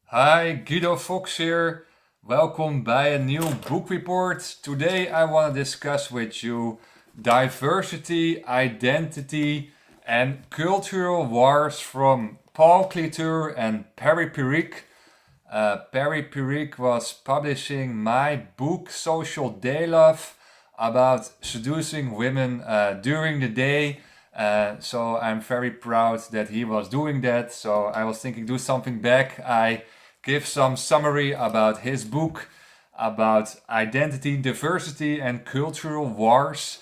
Hi, Guido Fox here. Welcome bij een nieuw book report. Today I want to discuss with you diversity, identity, and cultural wars from Paul Cliteur and Perry Perique. Perry Perique was publishing my book Social Day Love about seducing women during the day. So I'm very proud that he was doing that. So I was thinking, do something back. I give some summary about his book about identity, diversity, and cultural wars.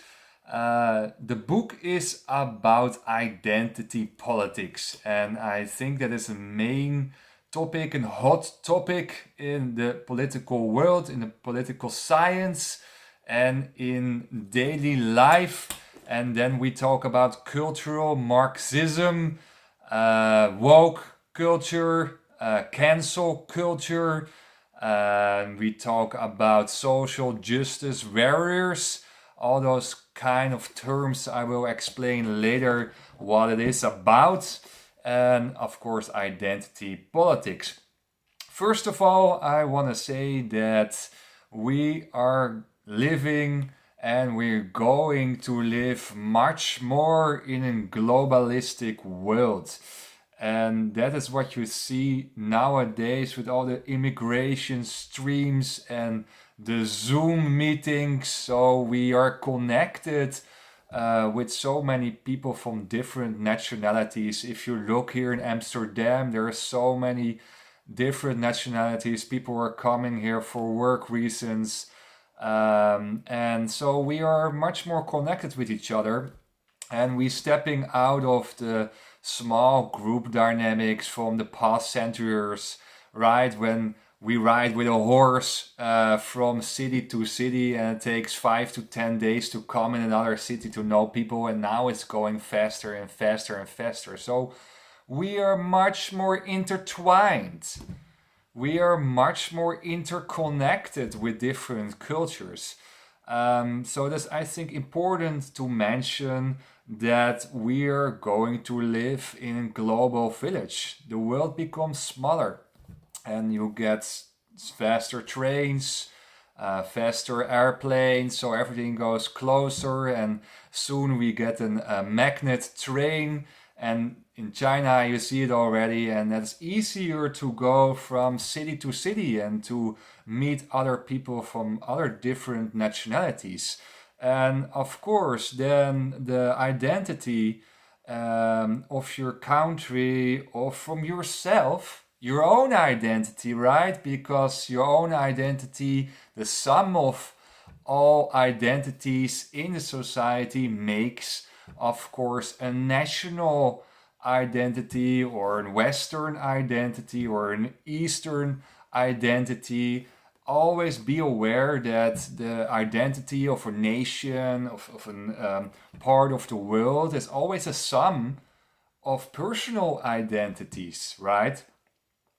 The book is about identity politics, and I think that is a main topic and hot topic in the political world, in the political science, and in daily life. And then we talk about cultural Marxism, woke culture, cancel culture. We talk about social justice warriors. All those kind of terms I will explain later what it is about. And of course, identity politics. First of all, I want to say that we are living and we're going to live much more in a globalistic world. And that is what you see nowadays with all the immigration streams and the Zoom meetings. So we are connected with so many people from different nationalities. If you look here in Amsterdam, there are so many different nationalities. People are coming here for work reasons. And so we are much more connected with each other. And we stepping out of the small group dynamics from the past centuries, right? When we ride with a horse from city to city and it takes 5 to 10 days to come in another city to know people, and now it's going faster and faster and faster. So we are much more intertwined. We are much more interconnected with different cultures. So that's, I think, important to mention that we are going to live in a global village. The world becomes smaller and you get faster trains, faster airplanes, so everything goes closer, and soon we get a magnet train. And in China you see it already, and that's easier to go from city to city and to meet other people from other different nationalities. And of course then the identity of your country or from yourself, your own identity, right? Because your own identity, the sum of all identities in the society, makes, of course, a national identity or a Western identity or an Eastern identity. Always be aware that the identity of a nation, of a part of the world, is always a sum of personal identities, right?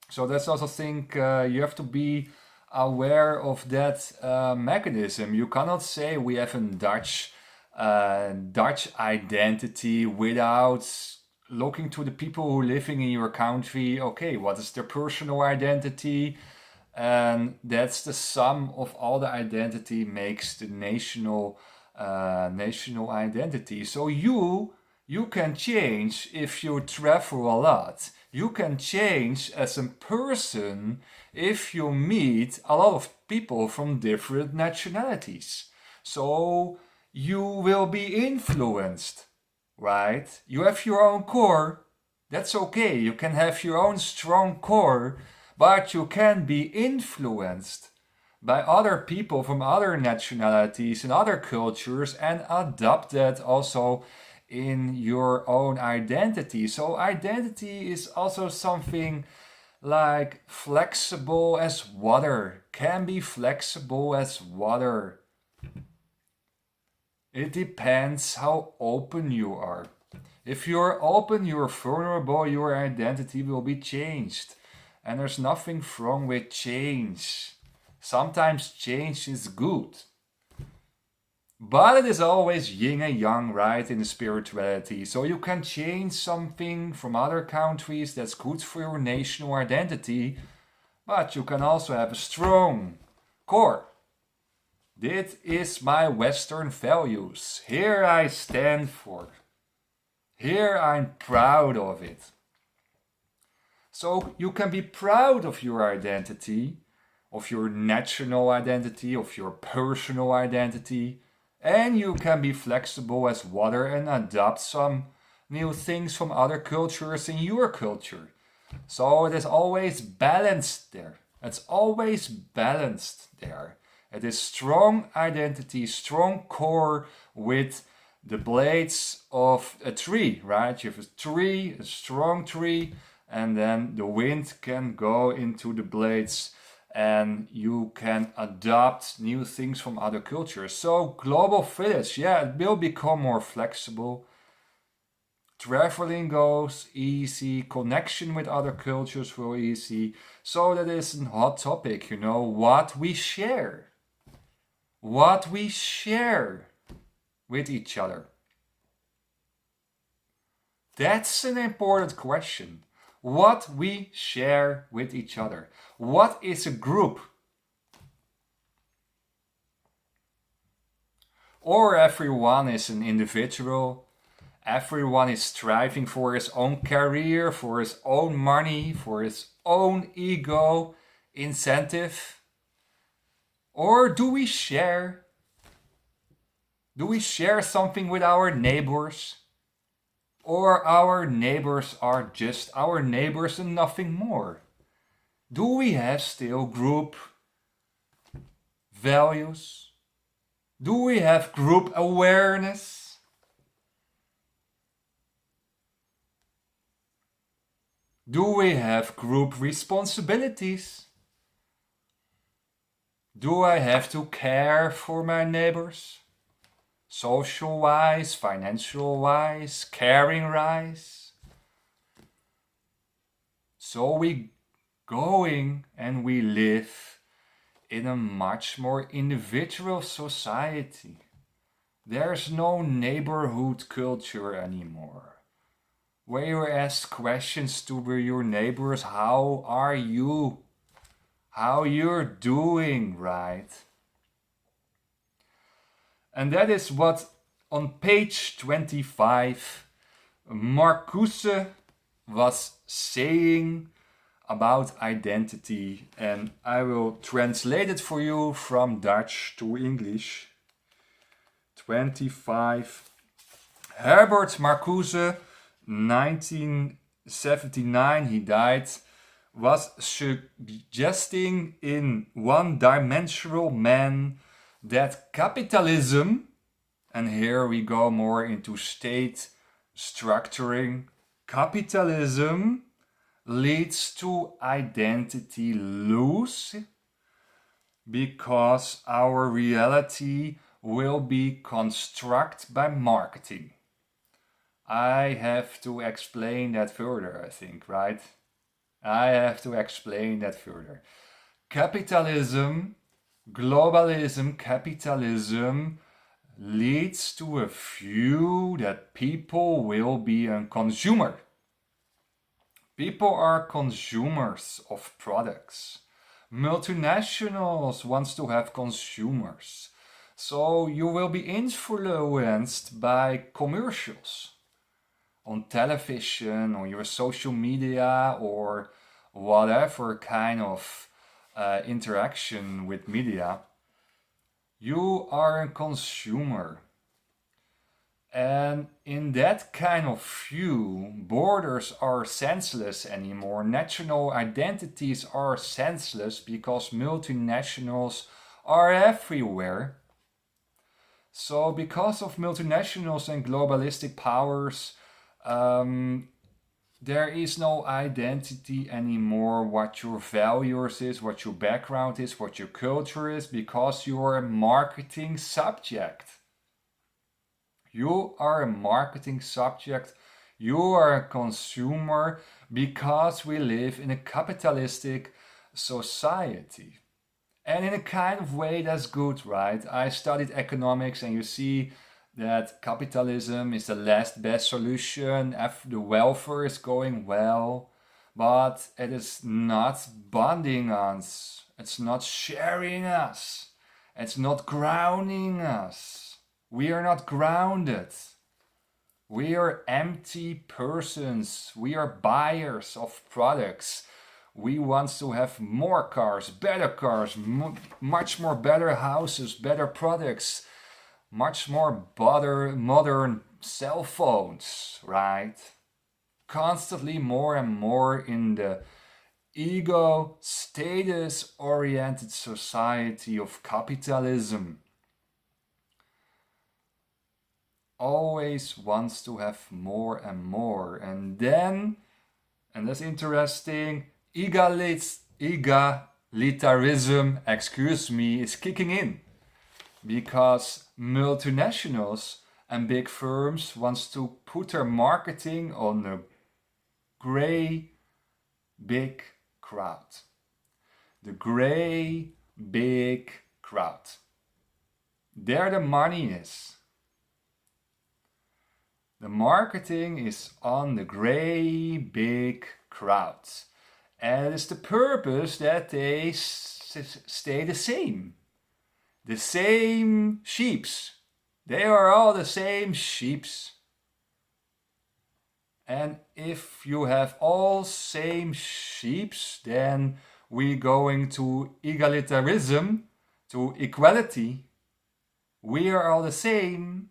So that's also think you have to be aware of that mechanism. You cannot say we have a Dutch identity without looking to the people who are living in your country. Okay, what is their personal identity? And that's the sum of all the identity makes the national identity. So you can change if you travel a lot. You can change as a person if you meet a lot of people from different nationalities. So you will be influenced, right? You have your own core. That's okay. You can have your own strong core, but you can be influenced by other people from other nationalities and other cultures and adopt that also in your own identity. So identity is also something like flexible as water, can be flexible as water. It depends how open you are. If you're open, you're vulnerable, your identity will be changed. And there's nothing wrong with change. Sometimes change is good. But it is always yin and yang, right, in the spirituality. So you can change something from other countries that's good for your national identity, but you can also have a strong core. This is my Western values. Here I stand for. Here I'm proud of it. So you can be proud of your identity, of your national identity, of your personal identity, and you can be flexible as water and adopt some new things from other cultures in your culture. So it is always balanced there. It's always balanced there. It is strong identity, strong core with the blades of a tree, right? You have a tree, a strong tree, and then the wind can go into the blades and you can adopt new things from other cultures. So global village, yeah, it will become more flexible. Traveling goes easy, connection with other cultures will easy. So that is a hot topic, what we share. What we share with each other. That's an important question. What we share with each other. What is a group? Or everyone is an individual. Everyone is striving for his own career, for his own money, for his own ego, incentive. Or do we share? Do we share something with our neighbors? Or our neighbors are just our neighbors and nothing more? Do we have still group values? Do we have group awareness? Do we have group responsibilities? Do I have to care for my neighbors? Social wise, financial wise, caring wise? So we going and we live in a much more individual society. There's no neighborhood culture anymore, where you ask questions to your neighbors, how are you? How you're doing, right? And that is what on page 25 Marcuse was saying about identity, and I will translate it for you from Dutch to English. 25. Herbert Marcuse, 1979, he died, was suggesting in One Dimensional Man that capitalism, and here we go more into state structuring, capitalism leads to identity loss because our reality will be constructed by marketing. I have to explain that further, I think, right? I have to explain that further. Capitalism, globalism, capitalism leads to a view that people will be a consumer. People are consumers of products. Multinationals wants to have consumers. So you will be influenced by commercials on television, on your social media, or whatever kind of interaction with media. You are a consumer. And in that kind of view, borders are senseless anymore. National identities are senseless because multinationals are everywhere. So because of multinationals and globalistic powers, there is no identity anymore, what your values is, what your background is, what your culture is, because you are a marketing subject. You are a marketing subject. You are a consumer because we live in a capitalistic society. And in a kind of way that's good, right? I studied economics and you see that capitalism is the last best solution. The welfare is going well. but it is not bonding us. It's not sharing us. It's not grounding us. We are not grounded. We are empty persons. We are buyers of products. We want to have more cars, much more better houses, better products, much more modern cell phones, right? Constantly more and more in the ego, status-oriented society of capitalism. Always wants to have more and more. And then, and that's interesting, egalitarism, is kicking in. Because multinationals and big firms wants to put their marketing on a gray, big crowd. The gray, big crowd. There the money is. The marketing is on the gray, big crowd. And it's the purpose that they stay the same. The same sheeps. They are all the same sheeps. And if you have all same sheeps, then we going to egalitarism, to equality. We are all the same.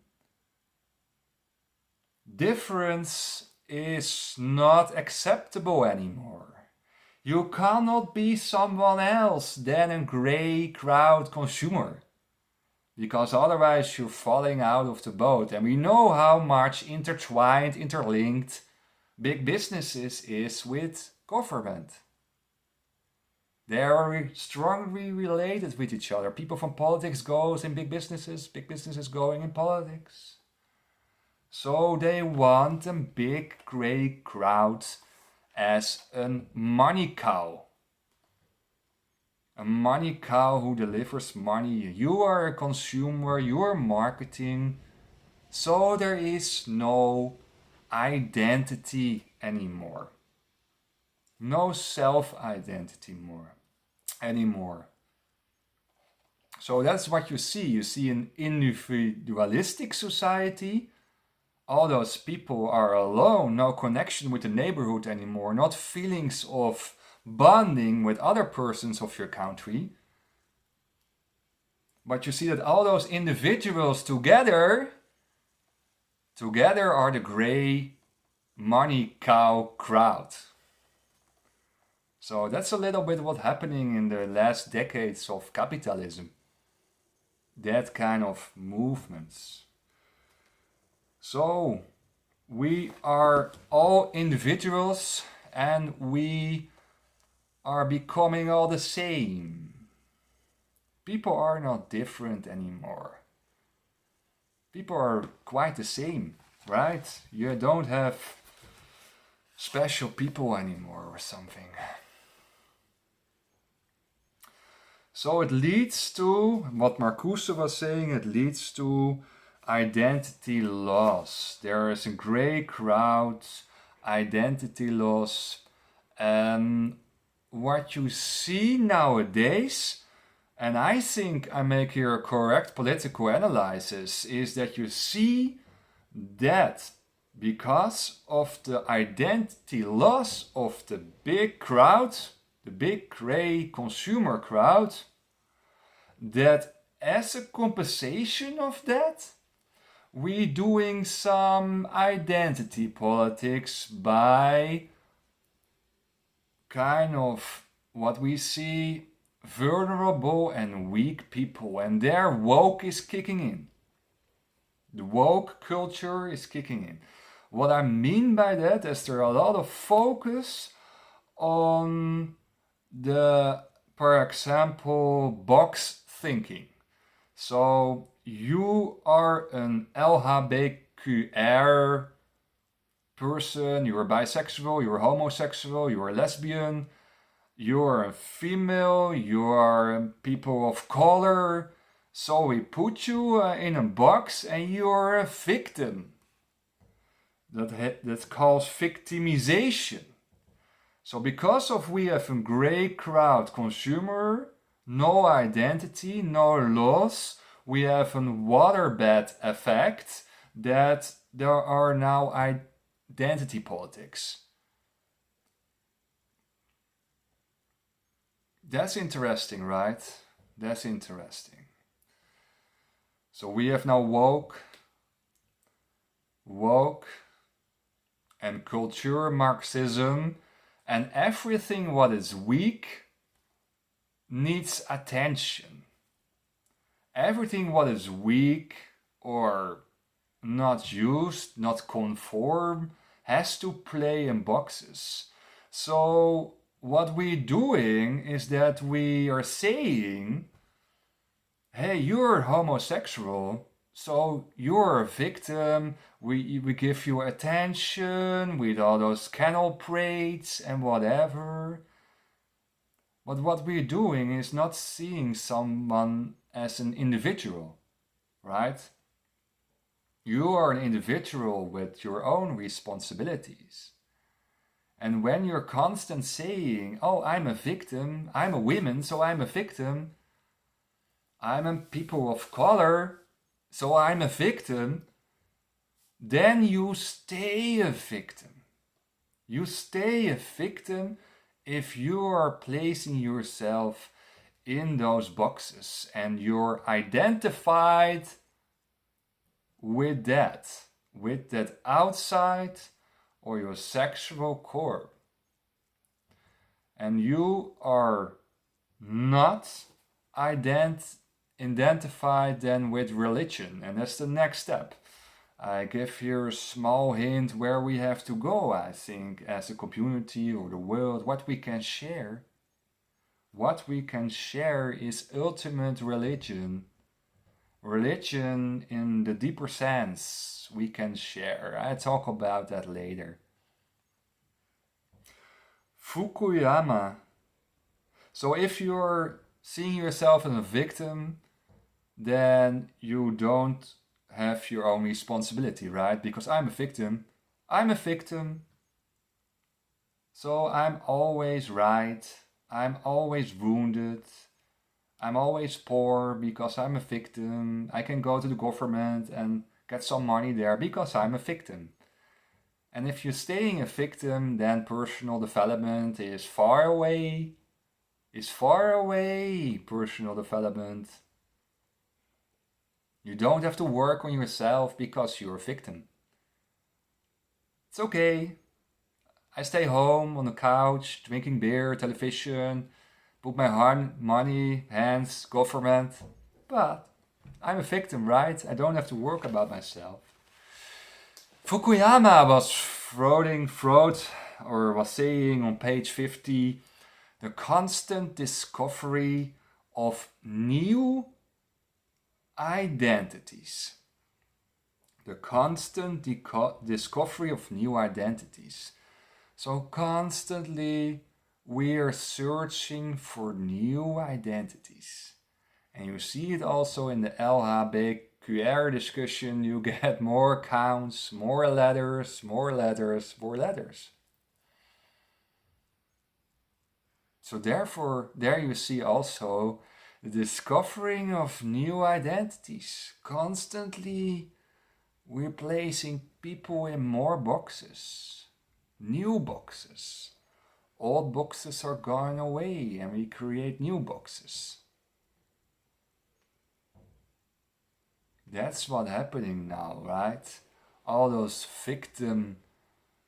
Difference is not acceptable anymore. You cannot be someone else than a gray crowd consumer. Because otherwise you're falling out of the boat. And we know how much intertwined, interlinked big businesses is with government. They are strongly related with each other. People from politics goes in big businesses going in politics. So they want a big grey crowd as a money cow. A money cow who delivers money. You are a consumer, you are marketing. So there is no identity anymore. No self-identity anymore. So that's what you see. You see an individualistic society. All those people are alone, no connection with the neighborhood anymore, not feelings of bonding with other persons of your country. But you see that all those individuals together are the gray money cow crowd. So that's a little bit what's happening in the last decades of capitalism. That kind of movements. So we are all individuals and we are becoming all the same. People are not different anymore. People are quite the same, right? You don't have special people anymore or something. So it leads to, what Marcuse was saying, it leads to identity loss. There is a gray crowd, identity loss. And what you see nowadays, and I think I make here a correct political analysis, is that you see that because of the identity loss of the big crowd, the big gray consumer crowd, that as a compensation of that, we doing some identity politics by kind of what we see vulnerable and weak people, and their woke is kicking in. The woke culture is kicking in. What I mean by that is there are a lot of focus on the, for example, box thinking. So you are an LHBTQR person, you are bisexual, you are homosexual, you are lesbian, you are a female, you are people of color. So we put you in a box and you are a victim. That's called victimization. So because of we have a great crowd consumer, no identity, no loss, we have a waterbed effect that there are now identity politics. That's interesting, right? That's interesting. So we have now woke, and culture Marxism, and everything what is weak needs attention. Everything what is weak or not used, not conform, has to play in boxes. So what we're doing is that we are saying, hey, you're homosexual, so you're a victim. We give you attention with all those kennel parades and whatever. But what we're doing is not seeing someone as an individual, right? You are an individual with your own responsibilities. And when you're constant saying, oh, I'm a victim, I'm a woman, so I'm a victim, I'm a people of color, so I'm a victim, then you stay a victim. You stay a victim if you are placing yourself in those boxes and you're identified with that outside or your sexual core. And you are not identified then with religion. And that's the next step. I give here a small hint where we have to go, I think, as a community or the world, what we can share. What we can share is ultimate religion. Religion in the deeper sense we can share. I talk about that later. Fukuyama. So if you're seeing yourself as a victim, then you don't have your own responsibility, right? Because I'm a victim. I'm a victim. So I'm always right. I'm always wounded. I'm always poor because I'm a victim. I can go to the government and get some money there because I'm a victim. And if you're staying a victim, then personal development is far away. Personal development. You don't have to work on yourself because you're a victim. It's okay. I stay home on the couch, drinking beer, television, put my money, hands, government. But I'm a victim, right? I don't have to work about myself. Fukuyama was saying on page 50, the constant discovery of new identities. The constant discovery of new identities. So constantly we are searching for new identities. And you see it also in the LHBQR discussion. You get more counts, more letters. So therefore, there you see also the discovering of new identities. Constantly we're placing people in more boxes, new boxes. Old boxes are going away and we create new boxes. That's what's happening now, right? All those victim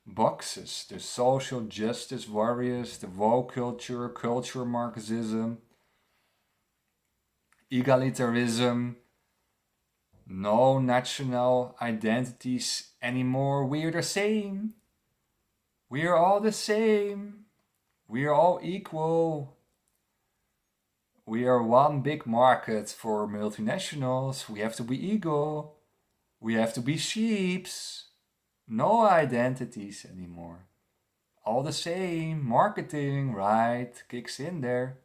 boxes, the social justice warriors, the woke culture Marxism, Egalitarism, no national identities anymore. We're the same. We're all the same. We're all equal. We are one big market for multinationals. We have to be equal. We have to be sheeps. No identities anymore. All the same. Marketing, right, kicks in there.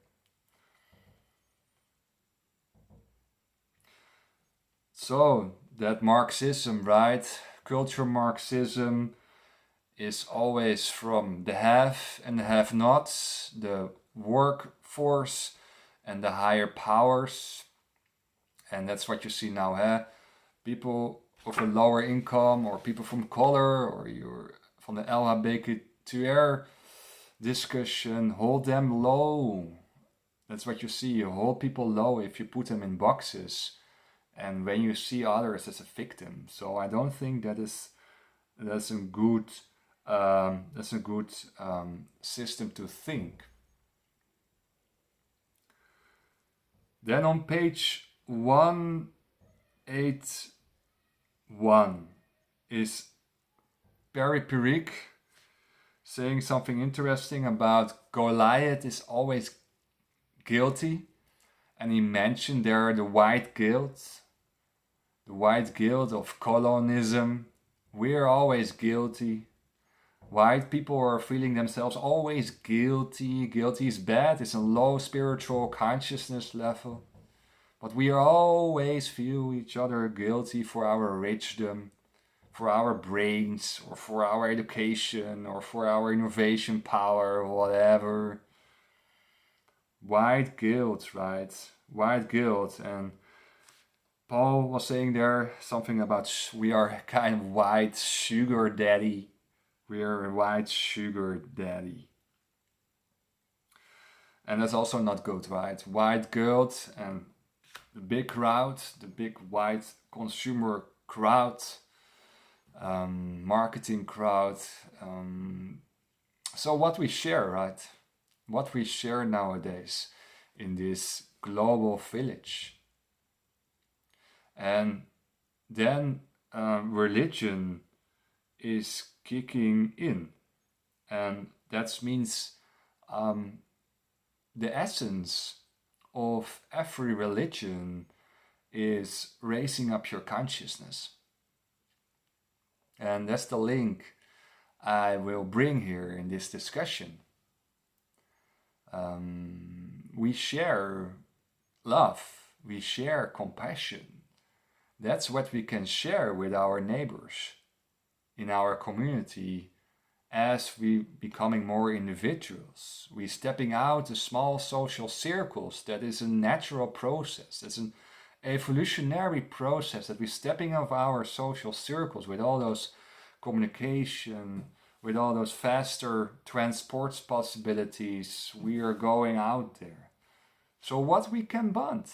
So, that Marxism, right? Culture Marxism is always from the have and the have-nots, the workforce and the higher powers. And that's what you see now, huh? People of a lower income, or people from color, or you're from the LHBTQR discussion, hold them low. That's what you see. You hold people low if you put them in boxes, and when you see others as a victim. So I don't think that's a good system to think. Then on page 181 is Perry Perique saying something interesting about Goliath is always guilty, and he mentioned there the white guilt of colonialism. We're always guilty. White people are feeling themselves always guilty. Guilty is bad, it's a low spiritual consciousness level. But we always feel each other guilty for our richdom, for our brains, or for our education, or for our innovation power, or whatever. White guilt, right? White guilt. And Paul was saying there something about we are kind of white sugar daddy. We are a white sugar daddy. And that's also not good, right? White guilt and the big crowd, the big white consumer crowd, marketing crowd. So what we share, right? What we share nowadays in this global village. And then religion is kicking in. And that means the essence of every religion is raising up your consciousness. And that's the link I will bring here in this discussion. We share love, we share compassion. That's what we can share with our neighbors in our community as we becoming more individuals. We stepping out of small social circles. That is a natural process. It's an evolutionary process that we're stepping out of our social circles with all those communication, with all those faster transport possibilities. We are going out there. So what we can bond?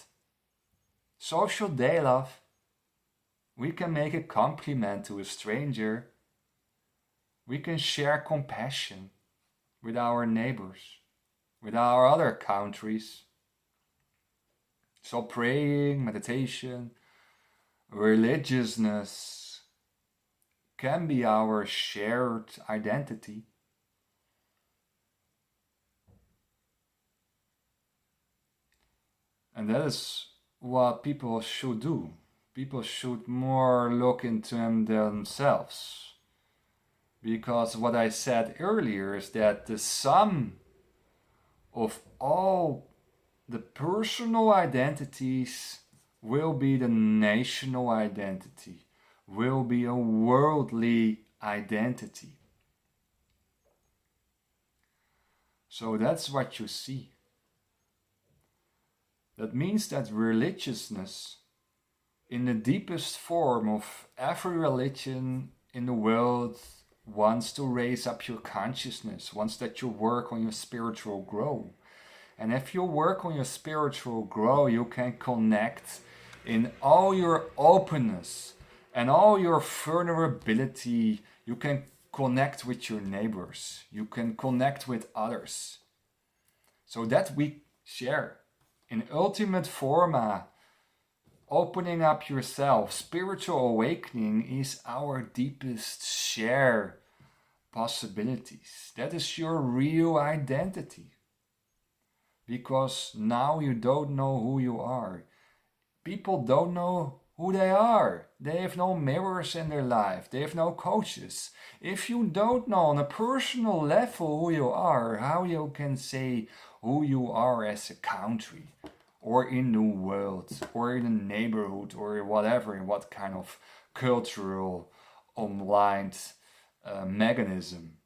Social day love. We can make a compliment to a stranger. We can share compassion with our neighbors, with our other countries. So praying, meditation, religiousness can be our shared identity. And that is what people should do. People should more look into themselves. Because what I said earlier is that the sum of all the personal identities will be the national identity, will be a worldly identity. So that's what you see. That means that religiousness, in the deepest form of every religion in the world, wants to raise up your consciousness, wants that you work on your spiritual growth. And if you work on your spiritual growth, you can connect in all your openness and all your vulnerability. You can connect with your neighbors. You can connect with others. So that we share. In ultimate forma, opening up yourself, spiritual awakening is our deepest share possibilities. That is your real identity. Because now you don't know who you are. People don't know who they are. They have no mirrors in their life. They have no coaches. If you don't know on a personal level who you are, how you can say who you are as a country, or in the world, or in a neighborhood, or whatever, in what kind of cultural online mechanism.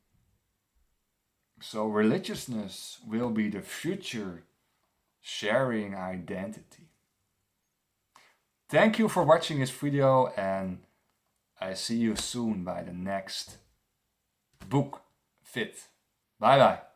So religiousness will be the future sharing identity. Thank you for watching this video, and I see you soon by the next book fit. Bye bye.